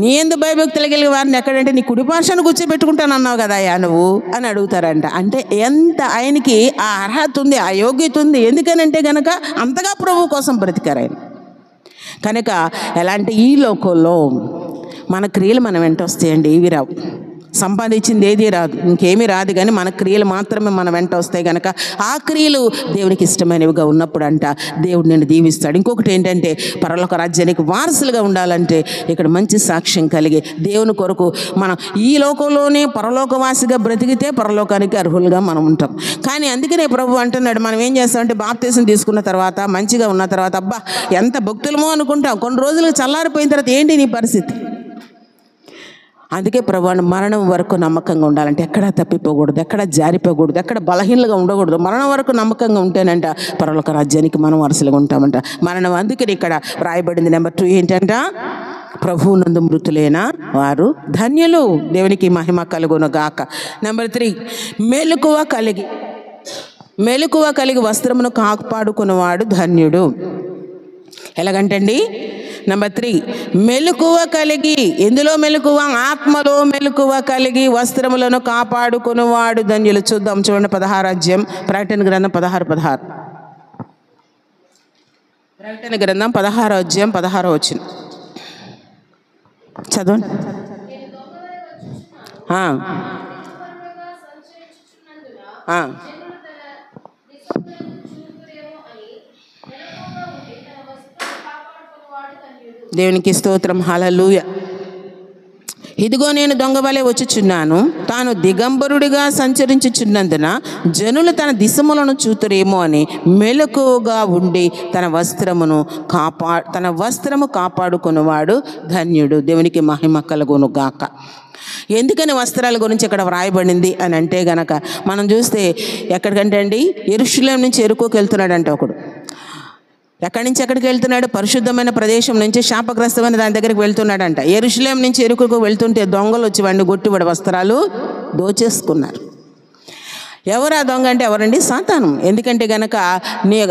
నీ ఎందుకు భయభక్తులు కలిగిన వారిని ఎక్కడంటే నీ కుడిపార్శ్వాన్ని కూర్చోబెట్టుకుంటాను అన్నావు కదా అయ్యా నువ్వు అని అడుగుతారంట. అంటే ఎంత ఆయనకి ఆ అర్హత ఉంది, ఆ యోగ్యత ఉంది. ఎందుకనంటే కనుక అంతగా ప్రభు కోసం బ్రతికారు ఆయన. కనుక ఎలాంటి ఈ లోకంలో మన క్రియలు మనం వెంట వస్తాయండి, ఇవి రావు. సంపాదించింది ఏది రాదు, ఇంకేమీ రాదు, కానీ మన క్రియలు మాత్రమే మన వెంట వస్తాయి. కనుక ఆ క్రియలు దేవునికి ఇష్టమైనవిగా ఉన్నప్పుడు అంట దేవుడు నిన్ను దీవిస్తాడు. ఇంకొకటి ఏంటంటే, పరలోక రాజ్యానికి వారసులుగా ఉండాలంటే ఇక్కడ మంచి సాక్ష్యం కలిగి దేవుని కొరకు మనం ఈ లోకంలోనే పరలోకవాసిగా బ్రతికితే పరలోకానికి అర్హులుగా మనం ఉంటాం. కానీ అందుకనే ప్రభు అంటున్నాడు, మనం ఏం చేస్తామంటే బాప్తీసం తీసుకున్న తర్వాత మంచిగా ఉన్న తర్వాత అబ్బా ఎంత భక్తులమో అనుకుంటాం, కొన్ని రోజులు చల్లారిపోయిన తర్వాత ఏంటి నీ పరిస్థితి. అందుకే ప్రభు మరణం వరకు నమ్మకంగా ఉండాలంటే ఎక్కడా తప్పిపోకూడదు, ఎక్కడ జారిపోకూడదు, ఎక్కడ బలహీనలుగా ఉండకూడదు. మరణం వరకు నమ్మకంగా ఉంటేనంట పరలోక రాజ్యానికి మనం వరుసలుగా ఉంటామంట. మరణం అందుకని ఇక్కడ రాయబడింది. నెంబర్ 2 ఏంటంట, ప్రభువు నందు మృతులైన వారు ధన్యులు, దేవునికి మహిమ కలుగును గాక. నెంబర్ 3, మెలకువ కలిగి వస్త్రమును కాపాడుకున్నవాడు ధన్యుడు. ఎలాగంటండి, నెంబర్ 3, మెలకువ కలిగి, ఎందులో మెలకువ, ఆత్మలో మెలకువ కలిగి వస్త్రములను కాపాడుకునేవాడు ధన్యులు. చూద్దాం, చూడండి 16వ అధ్యాయం ప్రకటన గ్రంథం 16 ప్రకటన గ్రంథం 16వ అధ్యాయం 16వ వచనం చదవండి. దేవునికి స్తోత్రం, హల్లెలూయా. ఇదిగో నేను దొంగవలే వచ్చుచున్నాను, తాను దిగంబరుడిగా సంచరించుచున్నందున జనులు తన దిశములను చూతురేమో అని మెలకువగా ఉండి తన వస్త్రము కాపాడుకునేవాడు ధన్యుడు. దేవునికి మహిమ కలుగును గాక. ఎందుకని వస్త్రాల గురించి ఇక్కడ వ్రాయబడింది అని అంటే గనక మనం చూస్తే ఎక్కడికంటే అండి, యెరూషలేము నుంచి యెరికోకి వెళ్తున్నాడంట ఒకడు. ఎక్కడి నుంచి ఎక్కడికి వెళ్తున్నాడు, పరిశుద్ధమైన ప్రదేశం నుంచి శాపగ్రస్తమైన దాని దగ్గరికి వెళ్తున్నాడంట. యెరూషలేము నుంచి యెరికోకు వెళ్తుంటే దొంగలు వచ్చి వాడిని కొట్టివాడు వస్త్రాలు దోచేసుకున్నారు. ఎవరు ఆ దొంగ అంటే ఎవరండి, సాతాను. ఎందుకంటే గనక నీ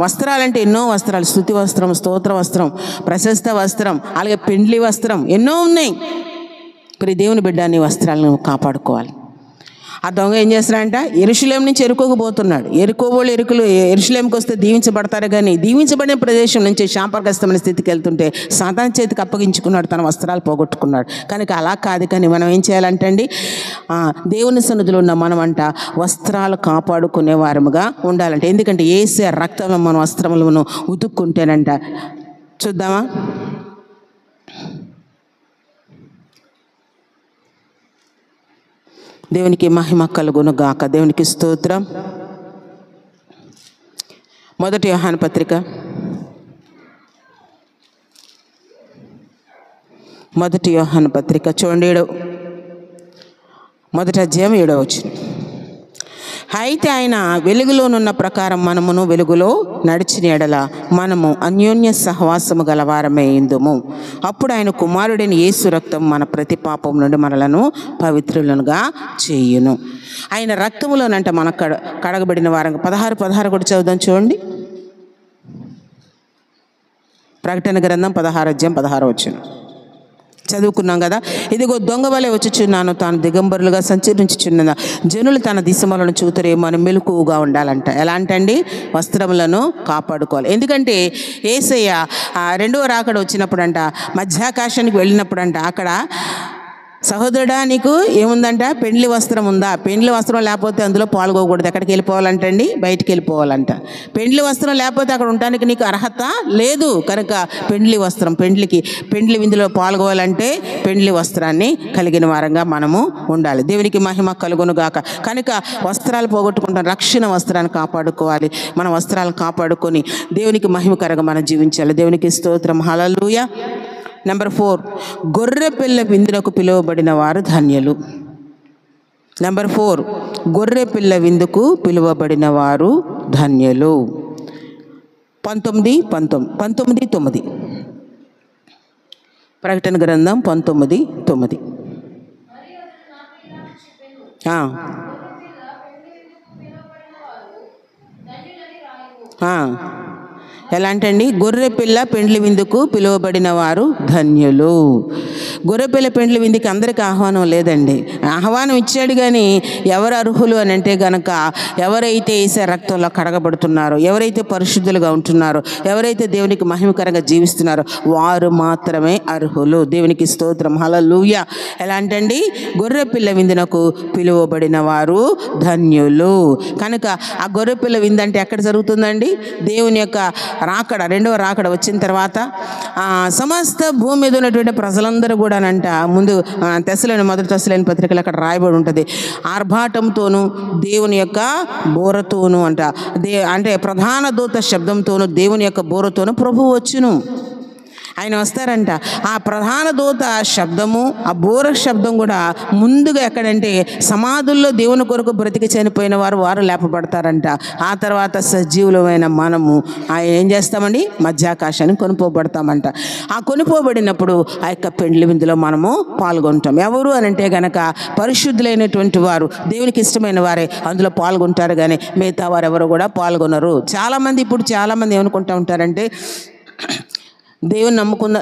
వస్త్రాలంటే ఎన్నో వస్త్రాలు, స్తుతి వస్త్రం, స్తోత్ర వస్త్రం, ప్రశస్త వస్త్రం, అలాగే పెండ్లి వస్త్రం ఎన్నో ఉన్నాయి. ఇప్పుడు దేవుని బిడ్డ నీ వస్త్రాలను కాపాడుకోవాలి. ఆ దొంగ ఏం చేస్తాడంట, యెరూషలేము నుంచి యెరికోకు పోతున్నాడు. యెరికోలు యెరూషలేముకి వస్తే దీవించబడతారు, కానీ దీవించబడిన ప్రదేశం నుంచి శాపగ్రస్తమైన స్థితికి వెళ్తుంటే సాతాను చేతికి అప్పగించుకున్నాడు, తన వస్త్రాలు పోగొట్టుకున్నాడు. కనుక అలా కాదు, కానీ మనం ఏం చేయాలంటే అండి, దేవుని సన్నిధిలో ఉన్న మనం అంట వస్త్రాలు కాపాడుకునే వారముగా ఉండాలంటే. ఎందుకంటే యేసే రక్తంలో మన వస్త్రములను ఉతుక్కుంటేనంట. చూద్దామా, దేవునికి మహిమ కలుగును గాక. దేవునికి స్తోత్రం. 1 యోహాను పత్రిక 1 యోహాను పత్రిక చూడండి, 1వ అధ్యాయం 7వ వచనం. అయితే ఆయన వెలుగులోనున్న ప్రకారం మనమును వెలుగులో నడిచిన ఎడల మనము అన్యోన్య సహవాసము గలవారమే ఇందుము. అప్పుడు ఆయన కుమారుడైన యేసు రక్తం మన ప్రతి పాపం నుండి మనలను పవిత్రులనుగా చేయును. ఆయన రక్తములోనంట మన కడగబడిన వారం. 16 కూడా చదువుదాం చూడండి. ప్రకటన గ్రంథం 16వ అధ్యాయం 16వ వచనం చదువుకున్నాం కదా. ఇదిగో దొంగ వలె వచ్చుచున్నాను, తాను దిగంబరులుగా సంచరించుచున్న జనులు తన దిశములను చూతురేమో అని మెలకువగా ఉండాలంట. ఎలా అంటండి, వస్త్రములను కాపాడుకోవాలి. ఎందుకంటే యేసయ్య 2వ రాకడ వచ్చినప్పుడు అంట, మధ్యాకాశానికి వెళ్ళినప్పుడు అంట, అక్కడ సహోదరుడా నీకు ఏముందంట, పెండ్లి వస్త్రం ఉందా, పెండ్లి వస్త్రం లేకపోతే అందులో పాల్గొకూడదు. ఎక్కడికి వెళ్ళిపోవాలంటండి, బయటికి వెళ్ళిపోవాలంట. పెండ్లి వస్త్రం లేకపోతే అక్కడ ఉండడానికి నీకు అర్హత లేదు. కనుక పెండ్లి వస్త్రం, పెండ్లి విందులో పాల్గొవాలంటే పెండ్లి వస్త్రాన్ని కలిగిన వారంగా మనము ఉండాలి. దేవునికి మహిమ కలుగును గాక. కనుక వస్త్రాలు పోగొట్టుకుంటాం, రక్షణ వస్త్రాన్ని కాపాడుకోవాలి. మన వస్త్రాలను కాపాడుకొని దేవునికి మహిమకరంగా మనం జీవించాలి. దేవునికి స్తోత్రం, హల్లెలూయా. నెంబర్ 4, గొర్రె పిల్ల విందులకు పిలువబడిన వారు ధన్యులు. నెంబర్ 4, గొర్రె పిల్ల విందుకు పిలువబడిన వారు ధన్యులు. 19:9 ప్రకటన గ్రంథం 19:9. ఎలా అంటండి? గొర్రె పిల్ల పెండ్లి విందుకు పిలువబడిన వారు ధన్యులు. గొర్రెపిల్ల పెండ్లి విందుకి అందరికీ ఆహ్వానం లేదండి. ఆహ్వానం ఇచ్చాడు కానీ ఎవరు అర్హులు అని అంటే గనక ఎవరైతే యేసు రక్తంలో కడగబడుతున్నారో, ఎవరైతే పరిశుద్ధులుగా ఉంటున్నారో, ఎవరైతే దేవునికి మహిమకరంగా జీవిస్తున్నారో వారు మాత్రమే అర్హులు. దేవునికి స్తోత్రం, హల్లెలూయా. ఎలా అంటండి? గొర్రె పిల్ల విందునకు పిలువబడిన వారు ధన్యులు. కనుక ఆ గొర్రె పిల్ల విందు అంటే ఎక్కడ జరుగుతుందండి? దేవుని యొక్క రాకడ, రెండవ రాకడ వచ్చిన తర్వాత సమస్త భూమి మీద ఉన్నటువంటి ప్రజలందరూ కూడానంట ముందు మొదటి తెస్సలోని పత్రికలు అక్కడ రాయబడి ఉంటుంది. ఆర్భాటంతోనూ దేవుని యొక్క బోరతోనూ అంటే ప్రధాన దూత శబ్దంతోనూ దేవుని యొక్క బోరతోనూ ప్రభువు వచ్చును. ఆయన వస్తారంట. ఆ ప్రధాన దూత శబ్దము, ఆ బోర శబ్దం కూడా ముందుగా ఎక్కడంటే సమాధుల్లో దేవుని కొరకు బ్రతికి చనిపోయిన వారు లేపబడతారంట. ఆ తర్వాత సజీవులమైన మనము ఏం చేస్తామండి? మధ్యాకాశాన్ని కొనుక్కోబడతామంట. ఆ కొనుక్కోబడినప్పుడు ఆ యొక్క పెండ్లి విందులో మనము పాల్గొంటాం. ఎవరు అని అంటే గనక పరిశుద్ధులైనటువంటి వారు, దేవునికి ఇష్టమైన వారే అందులో పాల్గొంటారు. కానీ మిగతా వారు ఎవరు కూడా పాల్గొనరు. ఇప్పుడు చాలామంది ఏమనుకుంటూ ఉంటారంటే, దేవుని నమ్ముకున్న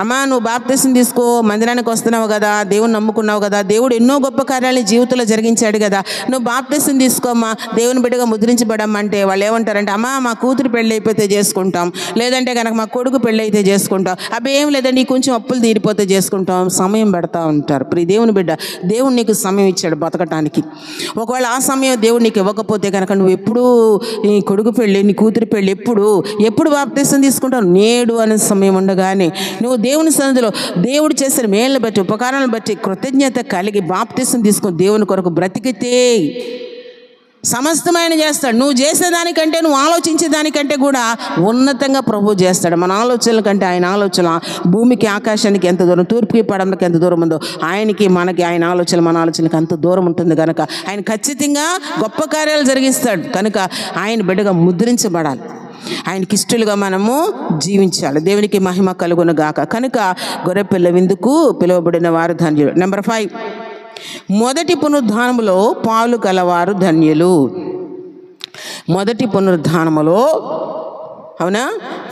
అమ్మా నువ్వు బాప్తిసం తీసుకో, మందిరానికి వస్తున్నావు కదా, దేవుని నమ్ముకున్నావు కదా, దేవుడు ఎన్నో గొప్ప కార్యాలు జీవితంలో జరిగించాడు కదా, నువ్వు బాప్తిసం తీసుకోమ్మా, దేవుని బిడ్డగా ముద్రించబడమంటే వాళ్ళు ఏమంటారంటే, అమ్మా మా కూతురు పెళ్ళి అయిపోతే చేసుకుంటాం, లేదంటే కనుక మా కొడుకు పెళ్ళి అయితే చేసుకుంటాం, అవి ఏం లేదండి కొంచెం అప్పులు తీరిపోతే చేసుకుంటాం, సమయం పెడతా ఉంటారు. ప్రియ దేవుని బిడ్డ, దేవుడు నీకు సమయం ఇచ్చాడు బతకటానికి. ఒకవేళ ఆ సమయం దేవుడు నీకు ఇవ్వకపోతే కనుక నువ్వు ఎప్పుడు నీ కొడుకు పెళ్ళి, నీ కూతురు పెళ్ళి ఎప్పుడు బాప్తిసం తీసుకుంటావు? నేడు అనే సమయం ఉండగానే నువ్వు దేవుని సన్నిధిలో దేవుడు చేసిన మేళ్ళని బట్టి, ఉపకారాలను బట్టి కృతజ్ఞత కలిగి బాప్తిసం తీసుకుని దేవుని కొరకు బ్రతికితే సమస్తమైన చేస్తాడు. నువ్వు చేసేదానికంటే, నువ్వు ఆలోచించే దానికంటే కూడా ఉన్నతంగా ప్రభువు చేస్తాడు. మన ఆలోచనల కంటే ఆయన ఆలోచన భూమికి ఆకాశానికి ఎంత దూరం, తూర్పుకి పడమకి ఎంత దూరం ఉందో ఆయనకి మనకి ఆయన ఆలోచన మన ఆలోచనకి అంత దూరం ఉంటుంది. కనుక ఆయన ఖచ్చితంగా గొప్ప కార్యాలు జరిగిస్తాడు. కనుక ఆయన బిడ్డగా ముద్రించబడాలి, ఆయనకి ఇష్టలుగా మనము జీవించాలి. దేవునికి మహిమ కలుగును గాక. కనుక గొర్రెపిల్ల విందుకు పిలువబడిన వారు ధన్యులు. నెంబర్ 5, మొదటి పునరుద్ధానములో పాలు గలవారు ధన్యులు. మొదటి పునరుద్ధానములో అవునా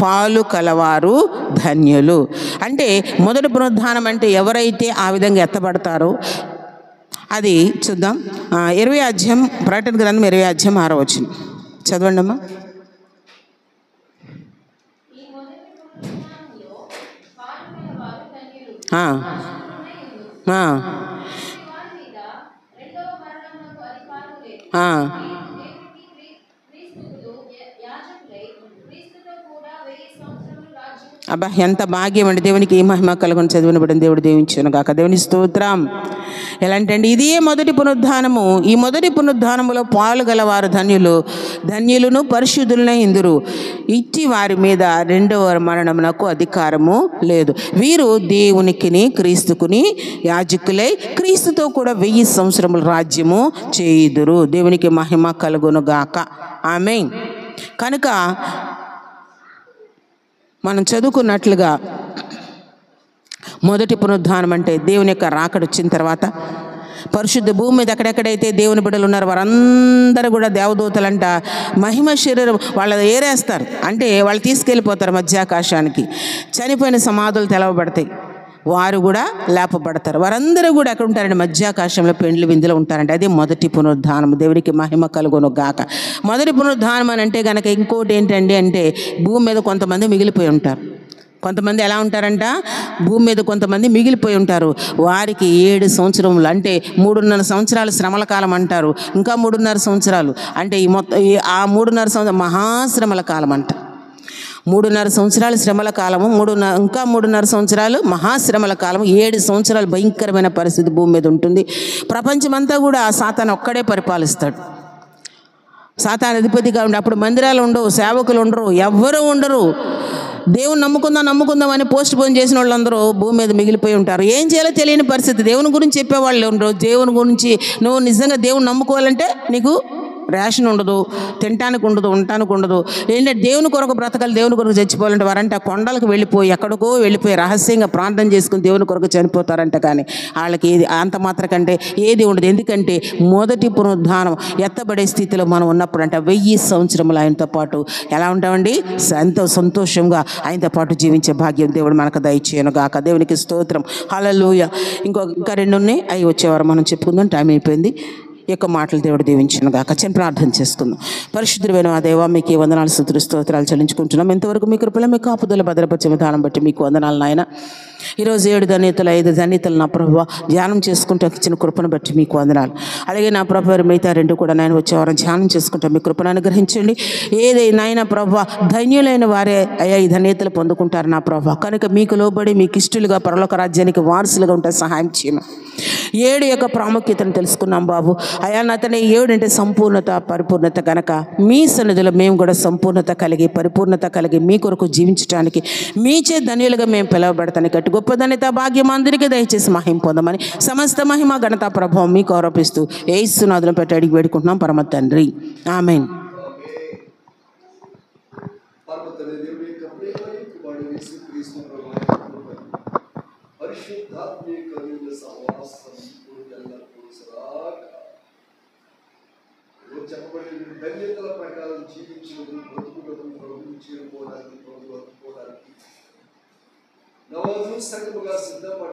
పాలు కలవారు ధన్యులు. అంటే మొదటి పునరుద్ధానం అంటే ఎవరైతే ఆ విధంగా ఎత్తబడతారో అది చూద్దాం. 20వ అధ్యాయం, ప్రకటన గ్రంథం 20వ అధ్యాయం 6వ వచనం చదవండి అమ్మా. అబ్బా ఎంత భాగ్యం అండి. దేవునికి ఏ మహిమ కలుగుని చదివినబడిన దేవుడు దీవించును గాక. దేవుని స్తోత్రం. ఎలాంటండి? ఇదే మొదటి పునరుద్ధానము. ఈ మొదటి పునరుద్ధానములో పాలు గలవారు ధన్యులు, ధన్యులను పరిశుద్ధులనే ఇందురు. ఇట్టి వారి మీద రెండవ మరణమునకు అధికారము లేదు. వీరు దేవునికిని క్రీస్తుకుని యాజకులై క్రీస్తుతో కూడా 1000 సంవత్సరముల రాజ్యము చేయుదురు. దేవునికి మహిమ కలుగును గాక. ఆమేన్. కనుక మనం చదువుకున్నట్లుగా మొదటి పునరుద్ధానం అంటే దేవుని యొక్క రాకడ వచ్చిన తర్వాత పరిశుద్ధ భూమి మీద ఎక్కడెక్కడైతే దేవుని బిడ్డలు ఉన్నారో వారందరూ కూడా దేవదూతలంట మహిమ శరీరం వాళ్ళ ఏరేస్తారు. అంటే వాళ్ళు తీసుకెళ్ళిపోతారు మధ్యాకాశానికి. చనిపోయిన సమాధులు తెలవబడతాయి, వారు కూడా లేపబడతారు. వారందరూ కూడా ఎక్కడ ఉంటారంటే మధ్యాకాశంలో పెండ్లి విందులో ఉంటారంటే అదే మొదటి పునరుద్ధానం. దేవునికి మహిమ కలుగును గాక. మొదటి పునరుద్ధానం అని అంటే కనుక ఇంకోటి ఏంటండి అంటే భూమి మీద కొంతమంది మిగిలిపోయి ఉంటారు. కొంతమంది ఎలా ఉంటారంట, భూమి మీద కొంతమంది మిగిలిపోయి ఉంటారు. వారికి 7 సంవత్సరములు అంటే 3.5 సంవత్సరాలు శ్రమల కాలం అంటారు. ఇంకా 3.5 సంవత్సరాలు అంటే ఈ మొత్తం ఆ 3.5 సంవత్సరాలు మహాశ్రమల కాలం అంట. 3.5 సంవత్సరాలు శ్రమల కాలము, ఇంకా 3.5 సంవత్సరాలు మహాశ్రమల కాలము. 7 సంవత్సరాలు భయంకరమైన పరిస్థితి భూమి మీద ఉంటుంది. ప్రపంచమంతా కూడా సాతాను ఒక్కడే పరిపాలిస్తాడు. సాతాను అధిపతిగా ఉండి అప్పుడు మందిరాలు ఉండవు, సేవకులు ఉండరు, ఎవ్వరూ ఉండరు. దేవుని నమ్ముకుందాం అని పోస్ట్ పోన్ చేసిన వాళ్ళందరూ భూమి మీద మిగిలిపోయి ఉంటారు. ఏం చేయాలో తెలియని పరిస్థితి. దేవుని గురించి చెప్పేవాళ్ళు ఉండరు. దేవుని గురించి నువ్వు నిజంగా దేవుని నమ్ముకోవాలంటే నీకు రేషన్ ఉండదు, తినటానికి ఉండదు, ఉండటానికి ఉండదు. ఏంటంటే దేవుని కొరకు బ్రతకాలి, దేవుని కొరకు చచ్చిపోవాలంటే వారంటే ఆ కొండలకు వెళ్ళిపోయి ఎక్కడికో వెళ్ళిపోయి రహస్యంగా ప్రార్థన చేసుకుని దేవుని కొరకు చనిపోతారంట. కానీ వాళ్ళకి ఏది అంత మాత్రం కంటే ఏది ఉండదు. ఎందుకంటే మొదటి పునరుద్ధానం ఎత్తబడే స్థితిలో మనం ఉన్నప్పుడు అంటే 1000 సంవత్సరములు ఆయనతో పాటు ఎలా ఉంటామండి? ఎంతో సంతోషంగా ఆయనతో పాటు జీవించే భాగ్యం దేవుడు మనకు దయచేయను గాక. దేవునికి స్తోత్రం. హల్లెలూయా. ఇంకా 2 ఉన్నాయి, అవి వచ్చేవారు మనం చెప్పుకుందాం. టైం అయిపోయింది. ఈ యొక్క మాటలు దేవుడు దీవించును గాక. చిన్న ప్రార్థన చేసుకుందాం. పరిశుద్ధుడైన ఆ దేవా, మీకు వందనాలు, స్తుతులు, స్తోత్రాలు చెల్లించుకుంటున్నాం. ఇంతవరకు మీ కృపలో మీ కాపుదల భద్రపరిచే విధానం బట్టి మీకు వందనాలు నాయన. ఈరోజు 7 ధన్యతలు 5 ధన్యతలు నా ప్రభువా ధ్యానం చేసుకుంటూ ఇచ్చిన కృపను బట్టి మీకు వందనాలు. అలాగే నా ప్రభు మిగతా 2 కూడా నాయన వచ్చేవారం ధ్యానం చేసుకుంటా మీ కృపను అనుగ్రహించండి. ఏదైనా ప్రభువా ధన్యులైన వారే అయ్యా ఈ ధన్యతలు పొందుకుంటారు నా ప్రభువా. కనుక మీకు లోబడి మీకు ఇష్టలుగా పరలోక రాజ్యానికి వారసులుగా ఉంటే సహాయం చేయను. 7 యొక్క ప్రాముఖ్యతను తెలుసుకున్నాం బాబు. అయా అతని 7 అంటే సంపూర్ణత, పరిపూర్ణత. గనక మీ సన్నిధిలో మేము కూడా సంపూర్ణత కలిగి పరిపూర్ణత కలిగి మీ కొరకు జీవించడానికి మీచే ధన్యులుగా మేము పిలువబడతానికి గట్టి గొప్ప ధన్యత భాగ్యం అందరికీ దయచేసి మహిమ పొందమని సమస్త మహిమ ఘనత ప్రభావం మీకు ఆరోపిస్తూ యేసునాథులను పెట్టి అడిగి వేడుకుంటున్నాం పరమ తండ్రి. ఆమేన్. చెప్పబడిన ధన్యతల ప్రకారం జీవించడం, బ్రతుకుటకు, ప్రభువును చేరుకోవడానికి, ప్రభువు అందుకోవడానికి నవవధువు సంఘముగా సిద్ధపడి